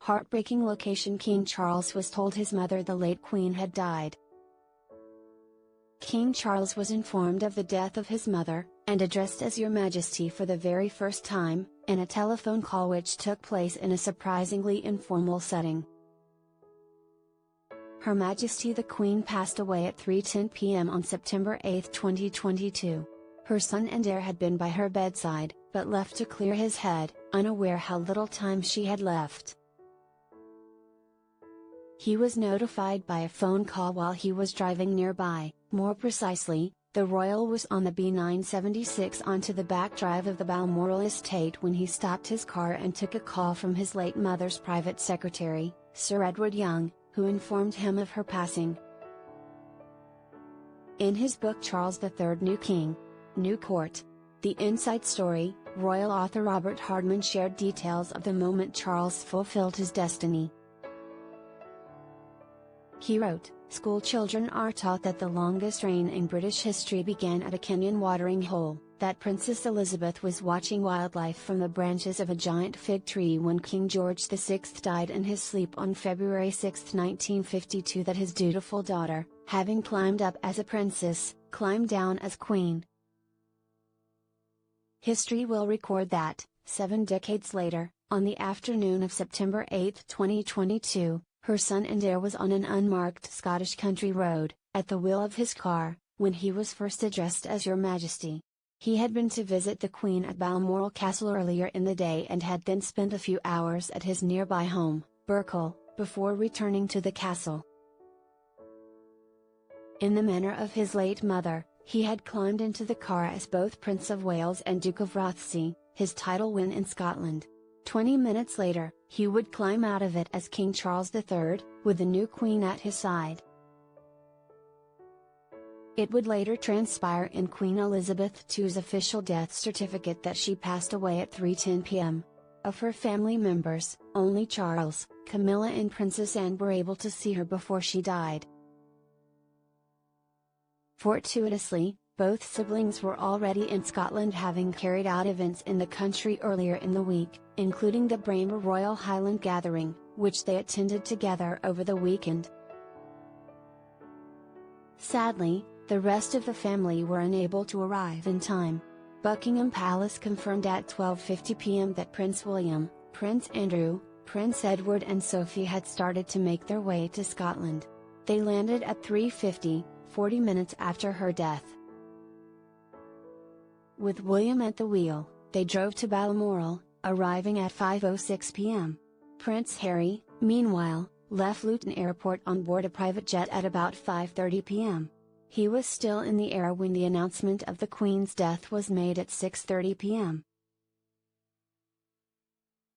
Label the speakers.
Speaker 1: Heartbreaking location. King Charles was told his mother, the late Queen, had died. King Charles was informed of the death of his mother, and addressed as Your Majesty for the very first time, in a telephone call which took place in a surprisingly informal setting. Her Majesty the Queen passed away at 3:10 p.m. on September 8, 2022. Her son and heir had been by her bedside, but left to clear his head, unaware how little time she had left. He was notified by a phone call while he was driving nearby. More precisely, the royal was on the B976 onto the back drive of the Balmoral estate when he stopped his car and took a call from his late mother's private secretary, Sir Edward Young, who informed him of her passing. In his book Charles III, New King, New Court: The Inside Story, royal author Robert Hardman shared details of the moment Charles fulfilled his destiny. He wrote, "School children are taught that the longest reign in British history began at a Kenyan watering hole, that Princess Elizabeth was watching wildlife from the branches of a giant fig tree when King George VI died in his sleep on February 6, 1952, that his dutiful daughter, having climbed up as a princess, climbed down as queen." History will record that, 7 decades later, on the afternoon of September 8, 2022, her son and heir was on an unmarked Scottish country road, at the wheel of his car, when he was first addressed as Your Majesty. He had been to visit the Queen at Balmoral Castle earlier in the day and had then spent a few hours at his nearby home, Burkle, before returning to the castle. In the manner of his late mother, he had climbed into the car as both Prince of Wales and Duke of Rothesay, his title win in Scotland. 20 minutes later, he would climb out of it as King Charles III, with the new Queen at his side. It would later transpire in Queen Elizabeth II's official death certificate that she passed away at 3:10 p.m. Of her family members, only Charles, Camilla and Princess Anne were able to see her before she died. Fortuitously, both siblings were already in Scotland, having carried out events in the country earlier in the week, including the Braemar Royal Highland Gathering, which they attended together over the weekend. Sadly, the rest of the family were unable to arrive in time. Buckingham Palace confirmed at 12:50 p.m. that Prince William, Prince Andrew, Prince Edward and Sophie had started to make their way to Scotland. They landed at 3:50, 40 minutes after her death. With William at the wheel, they drove to Balmoral, arriving at 5:06 p.m. Prince Harry, meanwhile, left Luton Airport on board a private jet at about 5:30 p.m. He was still in the air when the announcement of the Queen's death was made at 6:30 p.m.